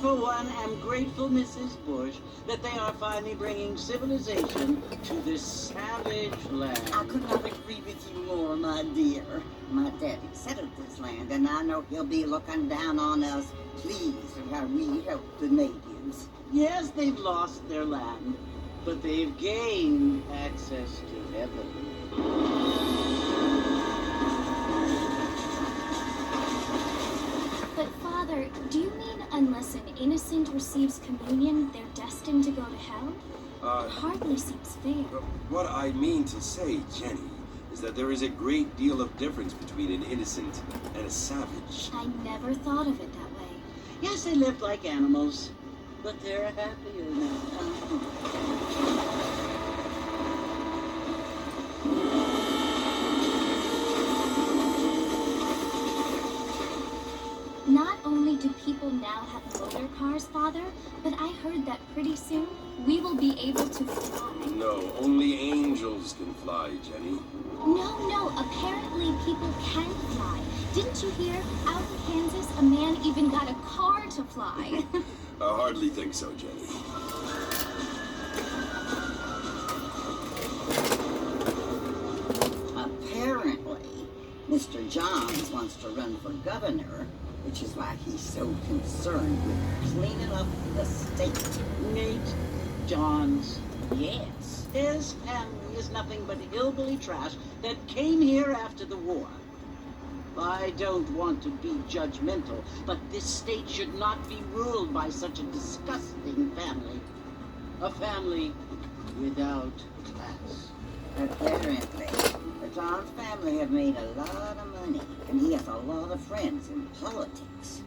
for one, am grateful, Mrs. Bush, that they are finally bringing civilization to this savage land. I could not agree with you more, my dear. My daddy settled this land, and I know he'll be looking down on us, pleased at how we help the natives. Yes, they've lost their land, but they've gained access to heaven. But, Father, do you mean unless an innocent receives communion, they're destined to go to hell? It hardly seems fair. What I mean to say, Jenny, is that there is a great deal of difference between an innocent and a savage. I never thought of it that way. Yes, they lived like animals, but they're happier now. Not only do people now have motor cars, Father, but I heard that pretty soon we will be able to fly. No, only angels can fly, Jenny. No, apparently people can fly. Didn't you hear? Out in Kansas, a man even got a car to fly. I hardly think so, Jenny. Apparently, Mr. Johns wants to run for governor, which is why he's so concerned with cleaning up the state. Nate Johns. Yes. His family is nothing but hillbilly trash that came here after the war. I don't want to be judgmental, but this state should not be ruled by such a disgusting family. A family without class. Apparently, the Johns family have made a lot of money, and he has a lot of friends in politics.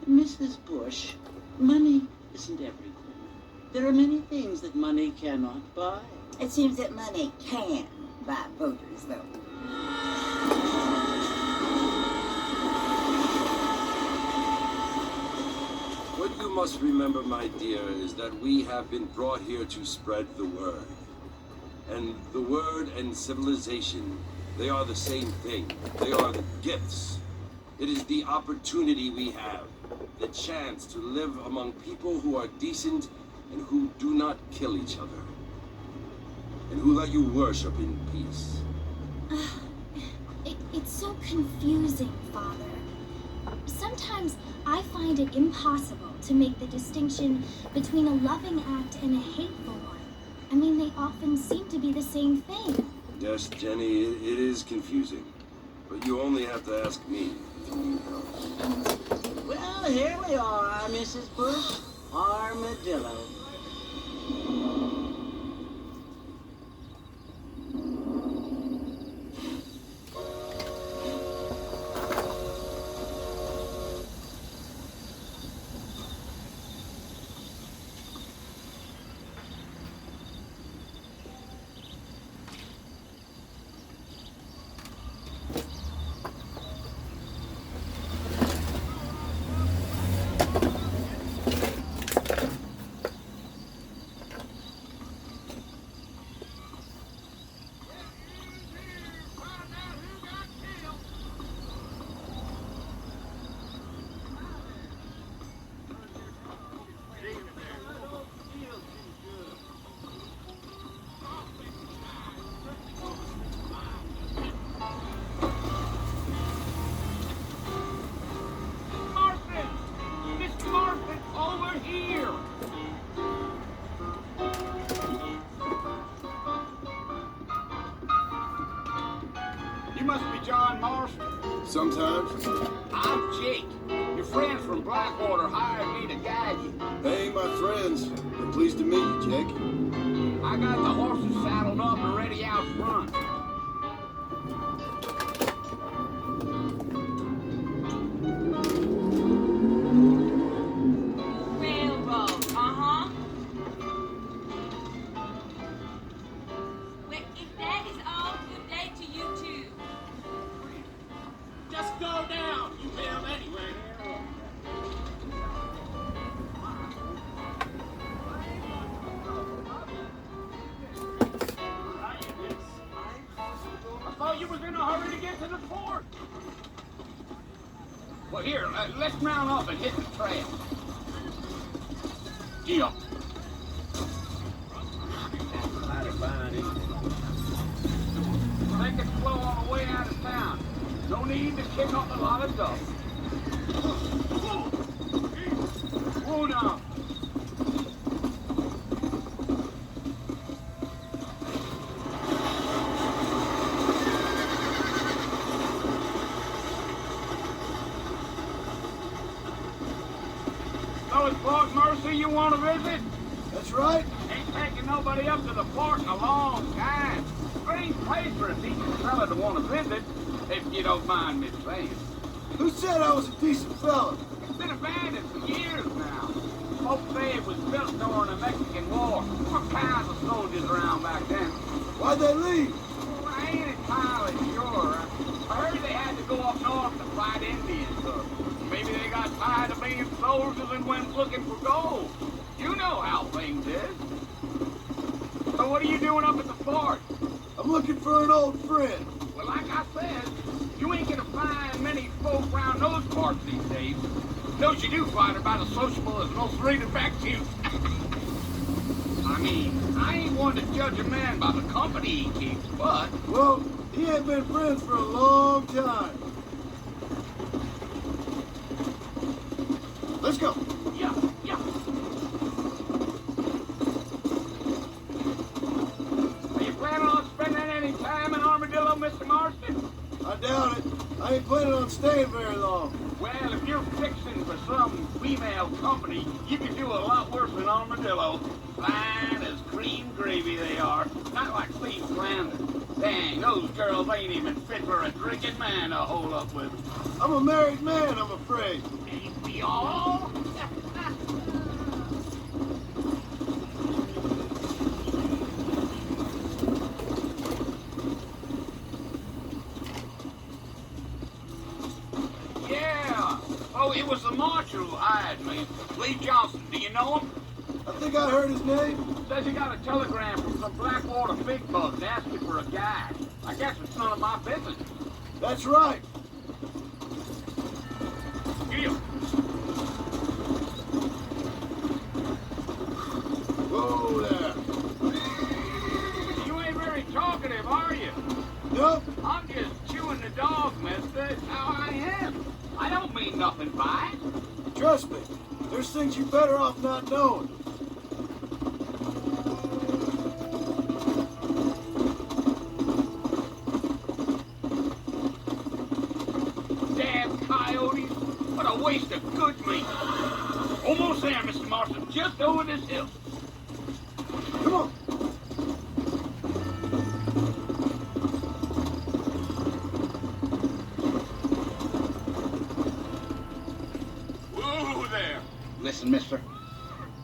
Mrs. Bush, money isn't everything. There are many things that money cannot buy. It seems that money can buy voters, though. What you must remember, my dear, is that we have been brought here to spread the word. And the word and civilization, they are the same thing. They are the gifts. It is the opportunity we have, the chance to live among people who are decent and who do not kill each other, and who let you worship in peace. It's so confusing, Father. Sometimes I find it impossible to make the distinction between a loving act and a hateful one. I mean, they often seem to be the same thing. Yes, Jenny, it is confusing. But you only have to ask me if you need help. Well, here we are, Mrs. Bush. Armadillo. Sometimes. I'm Jake. Your friends from Blackwater hired me to guide you. Hey, my friends. We're pleased to meet you, Jake. I got the horses saddled up and ready out front. Railroad, Well, if that is all, good day to you too. Just go down. You live anywhere. I thought you was in a hurry to get to the fort. Well, here, let's round up and hit the trail. Gee up. Take it slow on the way out of town. No need to kick up a lot of dust. Whoa now. So it's Fort Mercy you want to visit? That's right. Ain't taking nobody up to the fort in a long time. Strange place for a decent fella to want to visit, if you don't mind me saying. Who said I was a decent fella? It's been abandoned for years now. Folks say it was built during the Mexican War. What kinds of soldiers around back then? Why'd they leave? Well, I ain't entirely sure. I heard they had to go up north to fight Indians, or maybe they got tired of being soldiers and went looking for gold. You know how things is. So what are you doing up at the fort? I'm looking for an old friend. Well, like I said, you ain't gonna find many folk around those parts these days. Those you do find about as sociable as most reading back to you. I mean, I ain't one to judge a man by the company he keeps, but... Well, he ain't been friends for a long time. Let's go. Yeah. Are you planning on spending any time in Armadillo, Mr. Marston? I doubt it. I ain't planning on staying very long. Well, if you're fixing for some female company, you can do a lot worse than Armadillo. Fine as cream gravy they are. Not like Steve Flanders. Dang, those girls ain't even fit for a drinking man to hold up with. I'm a married man, I'm afraid. Ain't we all? Yeah. Oh, it was the marshal who hired me. Lee Johnson. Do you know him? I think I heard his name. Says he got a telegram from some Blackwater big bugs asking for a guide. I guess it's none of my business. That's right. Gil. Whoa there. You ain't very talkative, are you? Nope. I'm just chewing the dog, mister. It's how I am. I don't mean nothing by it. Trust me. There's things you're better off not knowing. Damn coyotes. What a waste of good meat. Almost there, Mr. Marston. Just over this hill. Come on. Whoa there. Listen, mister.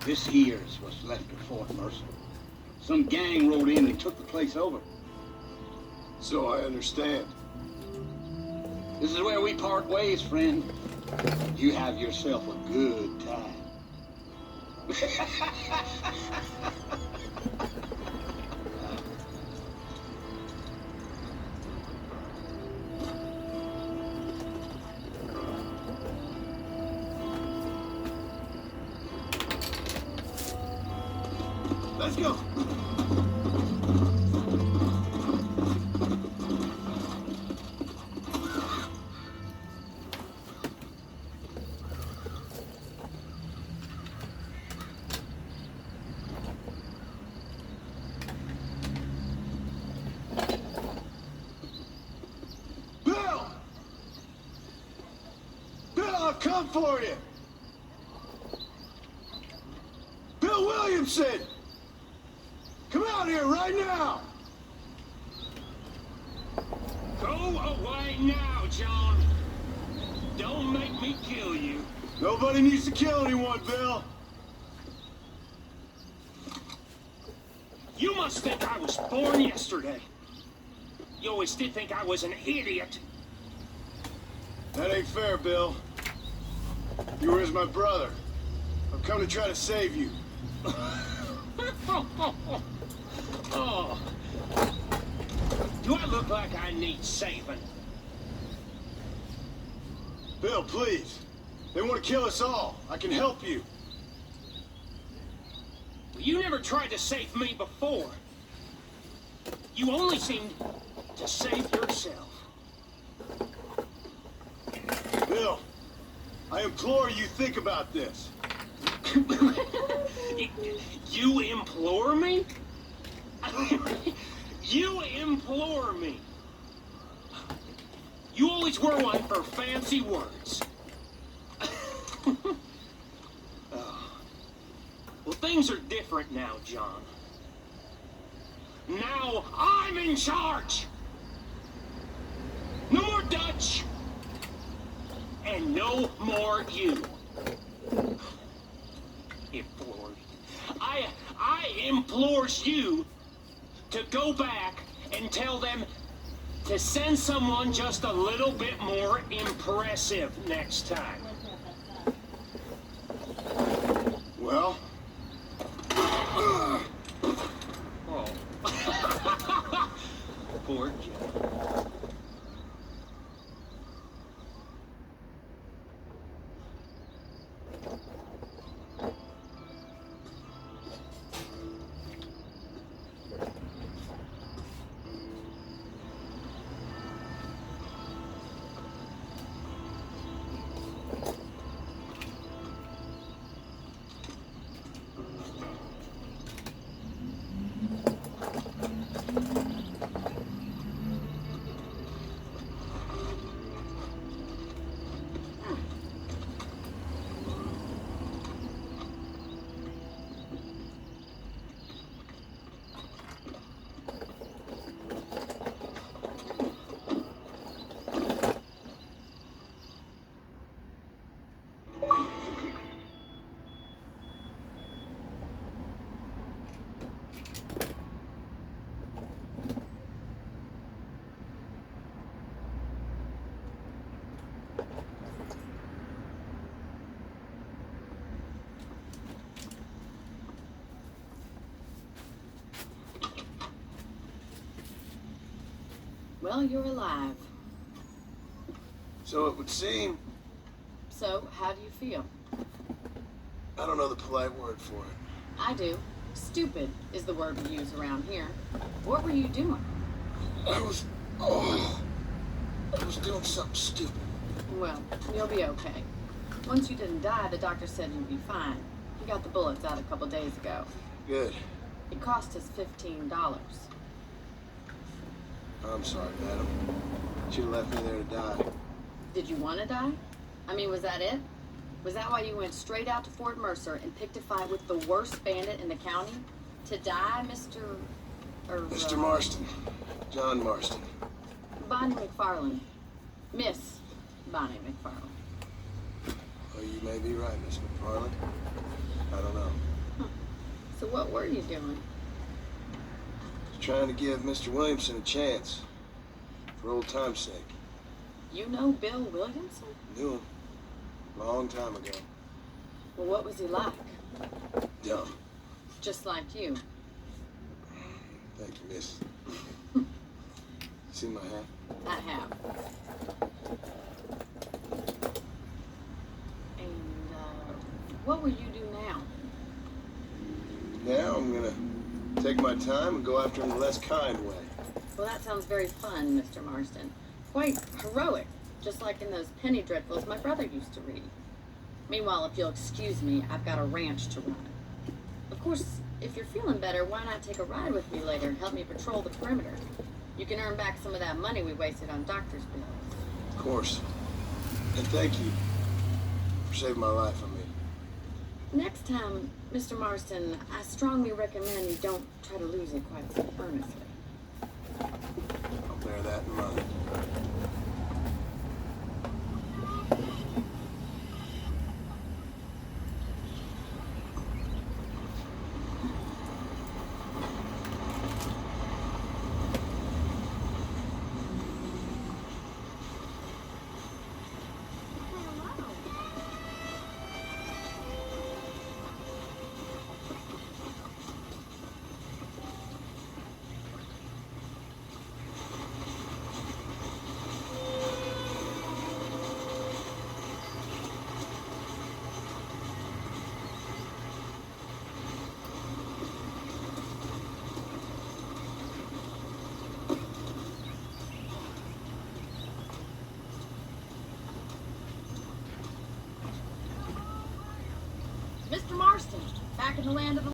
This here's what's left of Fort Mercy. Some gang rode in and took the place over. So I understand. This is where we part ways, friend. You have yourself a good time. Let's go. Bill! Bill, I'll come for you! Bill Williamson! Come out here right now! Go away now, John. Don't make me kill you. Nobody needs to kill anyone, Bill. You must think I was born yesterday. You always did think I was an idiot. That ain't fair, Bill. You were as my brother. I've come to try to save you. Oh. Do I look like I need saving? Bill, please. They want to kill us all. I can help you. You never tried to save me before. You only seemed to save yourself. Bill, I implore you think about this. You implore me? You implore me. You always were one for fancy words. Well, things are different now, John. Now I'm in charge. No more Dutch. And no more you. Implored. I implores you to go back and tell them to send someone just a little bit more impressive next time. Well? Oh. Poor Jeff. Well, you're alive. So it would seem. So, how do you feel? I don't know the polite word for it. I do. Stupid is the word we use around here. What were you doing? I was doing something stupid. Well, you'll be okay. Once you didn't die, the doctor said you'd be fine. He got the bullets out a couple days ago. Good. It cost us $15. I'm sorry, madam. Should have left me there to die. Did you want to die? I mean, was that it? Was that why you went straight out to Fort Mercer and picked a fight with the worst bandit in the county? To die, Mr. Marston. John Marston. Bonnie McFarland. Miss Bonnie McFarland. Oh, you may be right, Miss McFarland. I don't know. So what were you doing? Trying to give Mr. Williamson a chance. For old time's sake. You know Bill Williamson? Knew him. Long time ago. Well, what was he like? Dumb. Just like you. Thank you, miss. See my hat? I have. And, what will you do now? Now I'm gonna take my time and go after him the less kind way. Well, that sounds very fun, Mr. Marston. Quite heroic, just like in those penny dreadfuls my brother used to read. Meanwhile, if you'll excuse me, I've got a ranch to run. Of course, if you're feeling better, why not take a ride with me later and help me patrol the perimeter? You can earn back some of that money we wasted on doctor's bills. Of course. And thank you for saving my life, I mean. Next time, Mr. Marston, I strongly recommend you don't try to lose it quite so earnestly. I'll bear that in mind. back in the land of the